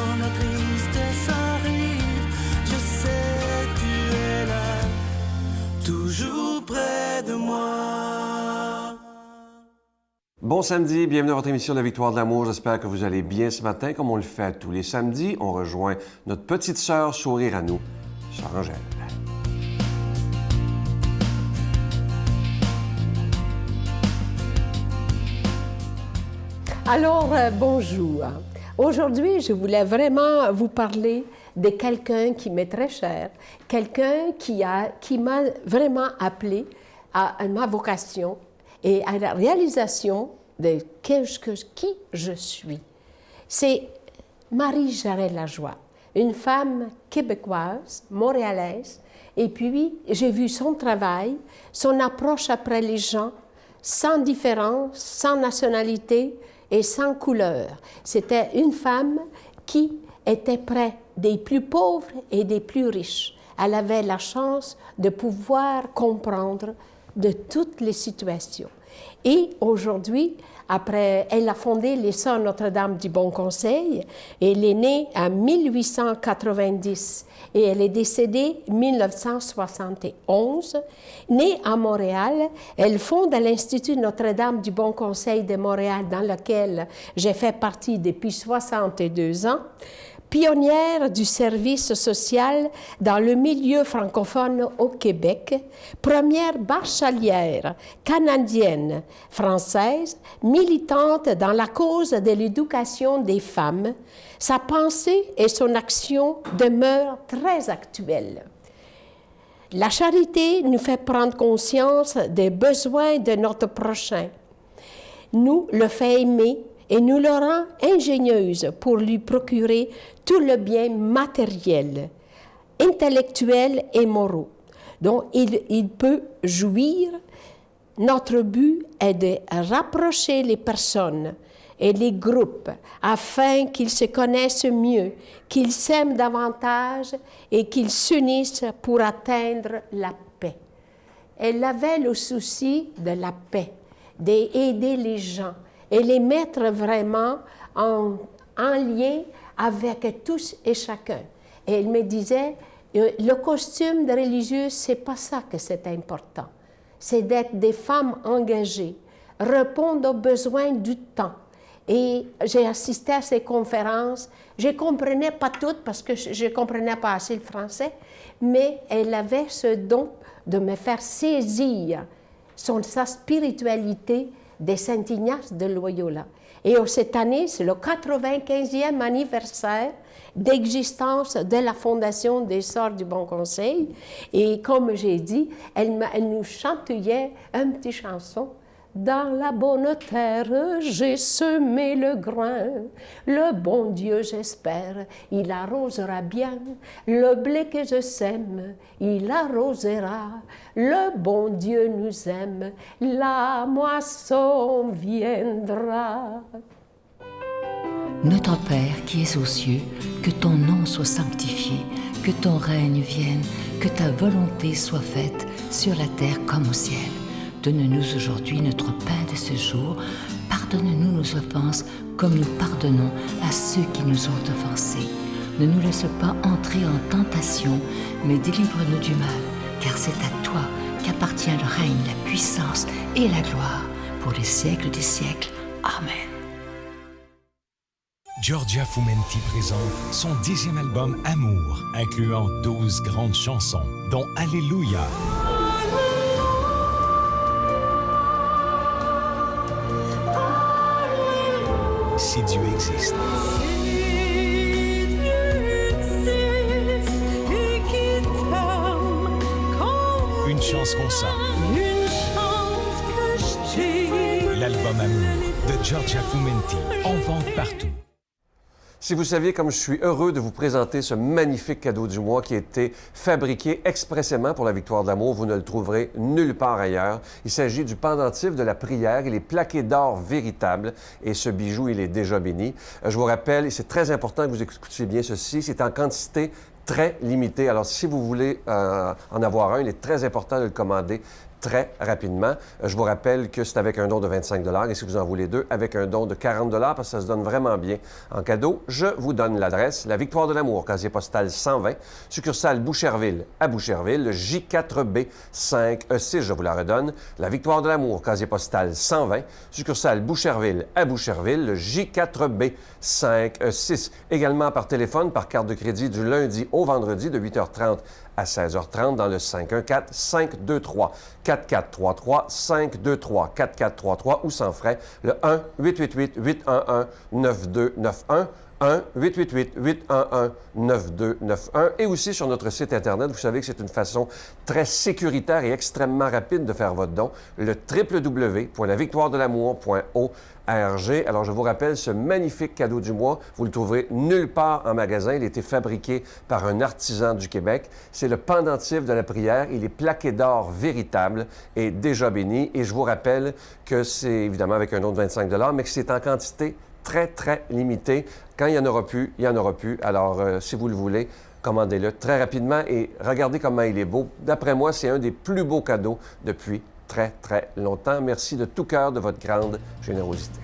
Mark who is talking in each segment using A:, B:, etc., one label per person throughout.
A: quand la tristesse arrive, je sais tu es là, toujours près de moi.
B: Bon samedi, bienvenue à votre émission de la Victoire de l'amour. J'espère que vous allez bien ce matin, comme on le fait tous les samedis. On rejoint notre petite sœur sourire à nous, Sœur Angèle.
C: Alors, bonjour. Aujourd'hui, je voulais vraiment vous parler de quelqu'un qui m'est très cher, quelqu'un qui m'a vraiment appelé à ma vocation et à la réalisation de qui je suis. C'est Marie-Jarelle Lajoie, une femme québécoise, montréalaise, et puis j'ai vu son travail, son approche après les gens, sans différence, sans nationalité et sans couleur. C'était une femme qui était près des plus pauvres et des plus riches. Elle avait la chance de pouvoir comprendre de toutes les situations. Et aujourd'hui, après, elle a fondé les Sœurs Notre-Dame du Bon Conseil. Elle est née en 1890 et elle est décédée en 1971. Née à Montréal, elle fonde l'Institut Notre-Dame du Bon Conseil de Montréal, dans lequel j'ai fait partie depuis 62 ans. Pionnière du service social dans le milieu francophone au Québec, première bachelière canadienne, française, militante dans la cause de l'éducation des femmes, sa pensée et son action demeurent très actuelles. La charité nous fait prendre conscience des besoins de notre prochain, nous le fait aimer et nous le rend ingénieuse pour lui procurer tout le bien matériel, intellectuel et moraux dont il peut jouir. Notre but est de rapprocher les personnes et les groupes afin qu'ils se connaissent mieux, qu'ils s'aiment davantage et qu'ils s'unissent pour atteindre la paix. Elle avait le souci de la paix, d'aider les gens et les mettre vraiment en lien avec tous et chacun. Et elle me disait, le costume de religieuse, c'est pas ça que c'est important. C'est d'être des femmes engagées, répondre aux besoins du temps. Et j'ai assisté à ces conférences. Je ne comprenais pas toutes parce que je ne comprenais pas assez le français, mais elle avait ce don de me faire saisir sa spiritualité de Saint Ignace de Loyola. Et cette année, c'est le 95e anniversaire d'existence de la Fondation des Sœurs du Bon Conseil. Et comme j'ai dit, elle nous chantillait une petite chanson. Dans la bonne terre, j'ai semé le grain. Le bon Dieu, j'espère, il arrosera bien. Le blé que je sème, il arrosera. Le bon Dieu nous aime, la moisson viendra.
D: Notre Père qui es aux cieux, que ton nom soit sanctifié, que ton règne vienne, que ta volonté soit faite sur la terre comme au ciel. Donne-nous aujourd'hui notre pain de ce jour. Pardonne-nous nos offenses comme nous pardonnons à ceux qui nous ont offensés. Ne nous laisse pas entrer en tentation, mais délivre-nous du mal, car c'est à toi qu'appartient le règne, la puissance et la gloire pour les siècles des siècles. Amen.
E: Giorgia Fumenti présente son 10e album Amour, incluant 12 grandes chansons, dont Alléluia. Si Dieu existe. Une chance qu'on sent. L'album Amour de Giorgia Fumenti, en vente partout.
B: Si vous saviez comme je suis heureux de vous présenter ce magnifique cadeau du mois qui a été fabriqué expressément pour la Victoire de l'amour, vous ne le trouverez nulle part ailleurs. Il s'agit du pendentif de la prière. Il est plaqué d'or véritable et ce bijou, il est déjà béni. Je vous rappelle, et c'est très important que vous écoutiez bien ceci, c'est en quantité très limitée. Alors, si vous voulez en avoir un, il est très important de le commander très rapidement. Je vous rappelle que c'est avec un don de 25 $ et si vous en voulez deux, avec un don de 40 $ parce que ça se donne vraiment bien en cadeau. Je vous donne l'adresse, la Victoire de l'amour, casier postal 120, succursale Boucherville à Boucherville, J4B 5E6, je vous la redonne. La Victoire de l'amour, casier postal 120, succursale Boucherville à Boucherville, J4B 5E6. Également par téléphone, par carte de crédit du lundi au vendredi de 8h30 à 16h30 dans le 514-523-4433, 523-4433 ou sans frais, le 1-888-811-9291, 1-888-811-9291 et aussi sur notre site Internet. Vous savez que c'est une façon très sécuritaire et extrêmement rapide de faire votre don, le www.lavictoiredelamour.org. Alors, je vous rappelle, ce magnifique cadeau du mois, vous le trouverez nulle part en magasin. Il a été fabriqué par un artisan du Québec. C'est le pendentif de la prière. Il est plaqué d'or véritable et déjà béni. Et je vous rappelle que c'est évidemment avec un don de 25 $, mais que c'est en quantité très, très limitée. Quand il n'y en aura plus, il n'y en aura plus. Alors, si vous le voulez, commandez-le très rapidement et regardez comment il est beau. D'après moi, c'est un des plus beaux cadeaux depuis très, très longtemps. Merci de tout cœur de votre grande générosité.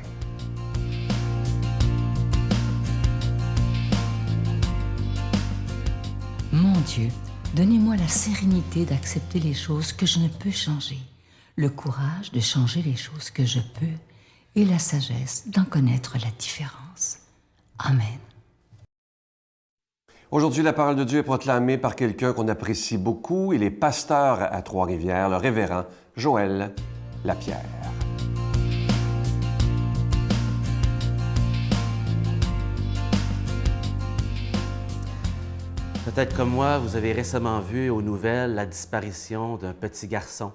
D: Mon Dieu, donnez-moi la sérénité d'accepter les choses que je ne peux changer, le courage de changer les choses que je peux et la sagesse d'en connaître la différence. Amen.
B: Aujourd'hui, la parole de Dieu est proclamée par quelqu'un qu'on apprécie beaucoup. Il est pasteur à Trois-Rivières, le révérend Joël Lapierre.
F: Peut-être comme moi, vous avez récemment vu aux nouvelles la disparition d'un petit garçon.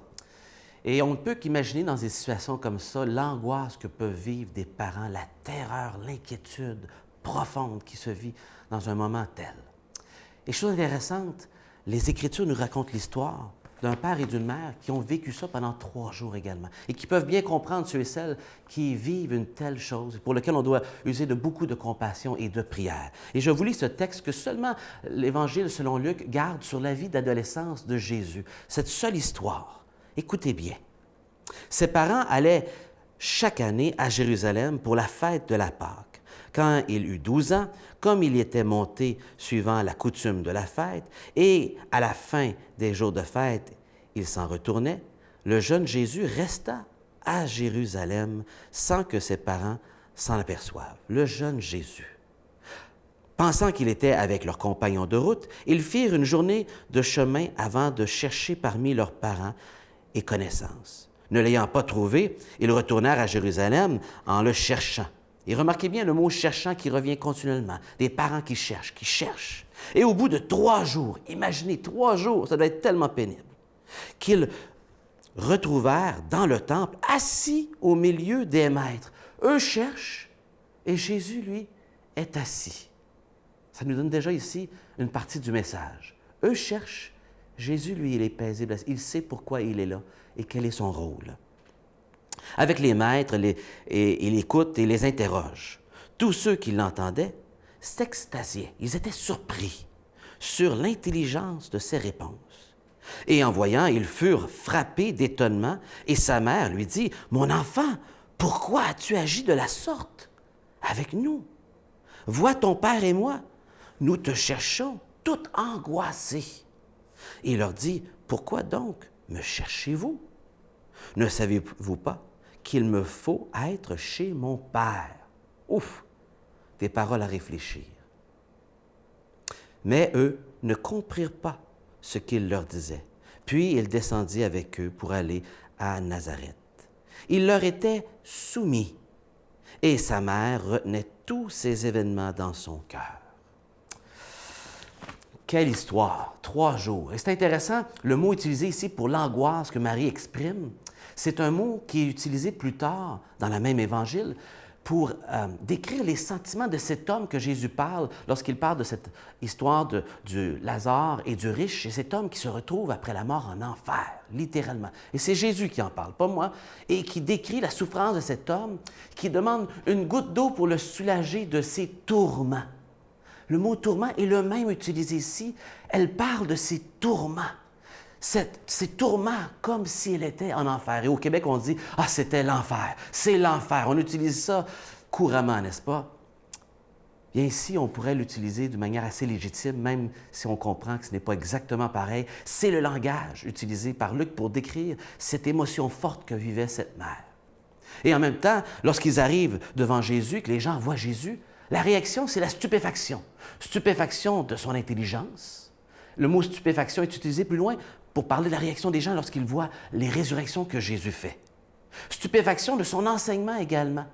F: Et on ne peut qu'imaginer dans des situations comme ça l'angoisse que peuvent vivre des parents, la terreur, l'inquiétude profonde qui se vit dans un moment tel. Et chose intéressante, les Écritures nous racontent l'histoire d'un père et d'une mère qui ont vécu ça pendant 3 jours également et qui peuvent bien comprendre ceux et celles qui vivent une telle chose pour lequel on doit user de beaucoup de compassion et de prière. Et je vous lis ce texte que seulement l'Évangile selon Luc garde sur la vie d'adolescence de Jésus, cette seule histoire. Écoutez bien. Ses parents allaient chaque année à Jérusalem pour la fête de la Pâque. Quand il eut 12 ans, comme il y était monté suivant la coutume de la fête, et à la fin des jours de fête, il s'en retournait, le jeune Jésus resta à Jérusalem sans que ses parents s'en aperçoivent. Le jeune Jésus. Pensant qu'il était avec leurs compagnons de route, ils firent une journée de chemin avant de chercher parmi leurs parents et connaissances. Ne l'ayant pas trouvé, ils retournèrent à Jérusalem en le cherchant. Et remarquez bien le mot « cherchant » qui revient continuellement. Des parents qui cherchent, qui cherchent. Et au bout de 3 jours, imaginez 3 jours, ça doit être tellement pénible, qu'ils retrouvèrent dans le temple, assis au milieu des maîtres. Eux cherchent et Jésus, lui, est assis. Ça nous donne déjà ici une partie du message. Eux cherchent, Jésus, lui, il est paisible. Il sait pourquoi il est là et quel est son rôle. Avec les maîtres, il écoute et les interroge. Tous ceux qui l'entendaient s'extasiaient. Ils étaient surpris sur l'intelligence de ses réponses. Et en voyant, ils furent frappés d'étonnement et sa mère lui dit, « Mon enfant, pourquoi as-tu agi de la sorte avec nous? Vois ton père et moi, nous te cherchons, tout angoissés. » Et il leur dit, « Pourquoi donc me cherchez-vous? Ne savez-vous pas qu'il me faut être chez mon Père? » Ouf! Des paroles à réfléchir. Mais eux ne comprirent pas ce qu'il leur disait. Puis il descendit avec eux pour aller à Nazareth. Il leur était soumis et sa mère retenait tous ces événements dans son cœur. Quelle histoire! 3 jours. Et c'est intéressant, le mot utilisé ici pour l'angoisse que Marie exprime, c'est un mot qui est utilisé plus tard dans le même évangile pour décrire les sentiments de cet homme que Jésus parle lorsqu'il parle de cette histoire du Lazare et du riche, et cet homme qui se retrouve après la mort en enfer, littéralement. Et c'est Jésus qui en parle, pas moi, et qui décrit la souffrance de cet homme qui demande une goutte d'eau pour le soulager de ses tourments. Le mot « tourment » est le même utilisé ici. Elle parle de ses tourments. ces tourments comme s'il était en enfer. Et au Québec, on dit « Ah, c'était l'enfer, c'est l'enfer ». On utilise ça couramment, n'est-ce pas? Bien ici, on pourrait l'utiliser de manière assez légitime, même si on comprend que ce n'est pas exactement pareil. C'est le langage utilisé par Luc pour décrire cette émotion forte que vivait cette mère. Et en même temps, lorsqu'ils arrivent devant Jésus, que les gens voient Jésus, la réaction, c'est la stupéfaction. Stupéfaction de son intelligence. Le mot stupéfaction est utilisé plus loin pour parler de la réaction des gens lorsqu'ils voient les résurrections que Jésus fait. Stupéfaction de son enseignement également.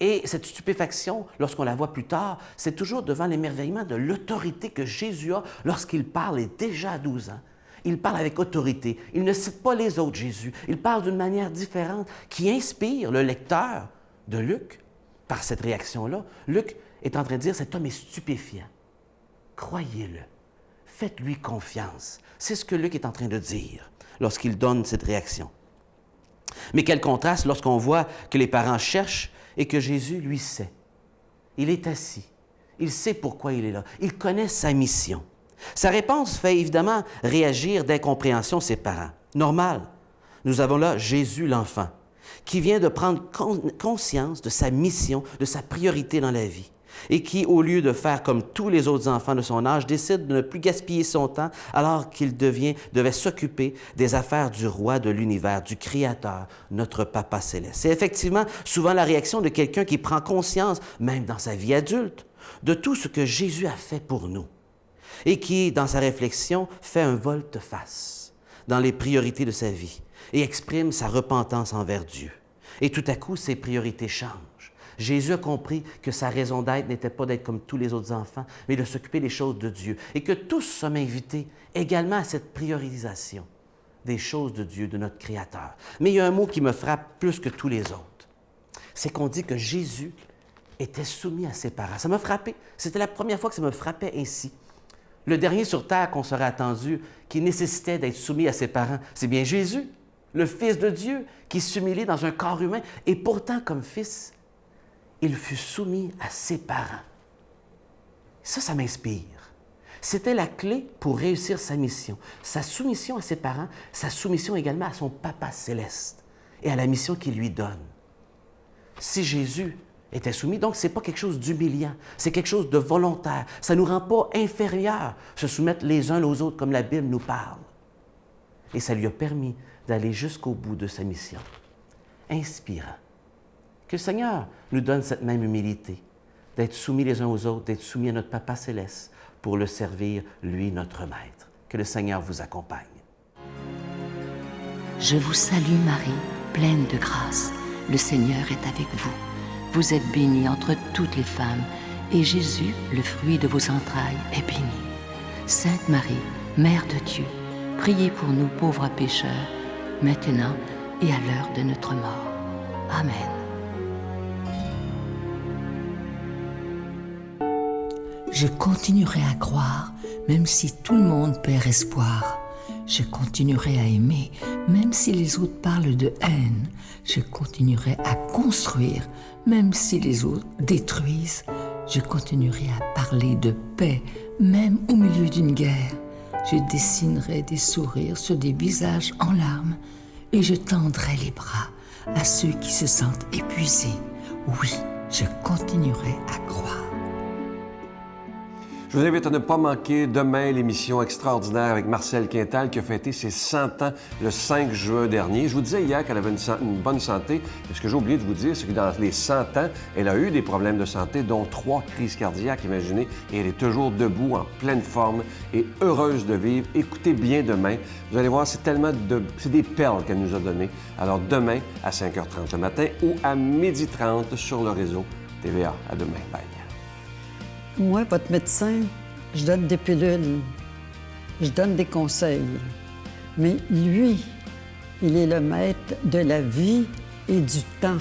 F: Et cette stupéfaction, lorsqu'on la voit plus tard, c'est toujours devant l'émerveillement de l'autorité que Jésus a lorsqu'il parle, et déjà à 12 ans. Il parle avec autorité. Il ne cite pas les autres Jésus. Il parle d'une manière différente qui inspire le lecteur de Luc par cette réaction-là. Luc est en train de dire, cet homme est stupéfiant. Croyez-le. Faites-lui confiance. C'est ce que Luc est en train de dire lorsqu'il donne cette réaction. Mais quel contraste lorsqu'on voit que les parents cherchent et que Jésus, lui, sait. Il est assis. Il sait pourquoi il est là. Il connaît sa mission. Sa réponse fait évidemment réagir d'incompréhension ses parents. Normal. Nous avons là Jésus l'enfant, qui vient de prendre conscience de sa mission, de sa priorité dans la vie, et qui, au lieu de faire comme tous les autres enfants de son âge, décide de ne plus gaspiller son temps alors qu'il devait s'occuper des affaires du roi de l'univers, du Créateur, notre Papa céleste. C'est effectivement souvent la réaction de quelqu'un qui prend conscience, même dans sa vie adulte, de tout ce que Jésus a fait pour nous et qui, dans sa réflexion, fait un volte-face dans les priorités de sa vie et exprime sa repentance envers Dieu. Et tout à coup, ses priorités changent. Jésus a compris que sa raison d'être n'était pas d'être comme tous les autres enfants, mais de s'occuper des choses de Dieu. Et que tous sommes invités également à cette priorisation des choses de Dieu, de notre Créateur. Mais il y a un mot qui me frappe plus que tous les autres. C'est qu'on dit que Jésus était soumis à ses parents. Ça m'a frappé. C'était la première fois que ça me frappait ainsi. Le dernier sur terre qu'on serait attendu, qui nécessitait d'être soumis à ses parents, c'est bien Jésus, le Fils de Dieu, qui s'humilie dans un corps humain. Et pourtant, comme fils, il fut soumis à ses parents. Ça m'inspire. C'était la clé pour réussir sa mission. Sa soumission à ses parents, sa soumission également à son Papa céleste et à la mission qu'il lui donne. Si Jésus était soumis, donc ce n'est pas quelque chose d'humiliant, c'est quelque chose de volontaire. Ça ne nous rend pas inférieurs, se soumettre les uns aux autres comme la Bible nous parle. Et ça lui a permis d'aller jusqu'au bout de sa mission. Inspirant. Que le Seigneur nous donne cette même humilité, d'être soumis les uns aux autres, d'être soumis à notre Papa céleste pour le servir, lui, notre Maître. Que le Seigneur vous accompagne.
D: Je vous salue Marie, pleine de grâce. Le Seigneur est avec vous. Vous êtes bénie entre toutes les femmes, et Jésus, le fruit de vos entrailles, est béni. Sainte Marie, Mère de Dieu, priez pour nous pauvres pécheurs, maintenant et à l'heure de notre mort. Amen. Je continuerai à croire, même si tout le monde perd espoir. Je continuerai à aimer, même si les autres parlent de haine. Je continuerai à construire, même si les autres détruisent. Je continuerai à parler de paix, même au milieu d'une guerre. Je dessinerai des sourires sur des visages en larmes et je tendrai les bras à ceux qui se sentent épuisés. Oui, je continuerai à croire.
B: Je vous invite à ne pas manquer demain l'émission extraordinaire avec Marcel Quintal qui a fêté ses 100 ans le 5 juin dernier. Je vous disais hier qu'elle avait une bonne santé. Et ce que j'ai oublié de vous dire, c'est que dans les 100 ans, elle a eu des problèmes de santé, dont 3 crises cardiaques, imaginez. Et elle est toujours debout, en pleine forme et heureuse de vivre. Écoutez bien demain. Vous allez voir, c'est des perles qu'elle nous a données. Alors demain, à 5h30 le matin ou à 12h30 sur le réseau TVA. À demain. Bye.
G: Moi, votre médecin, je donne des pilules, je donne des conseils. Mais lui, il est le maître de la vie et du temps.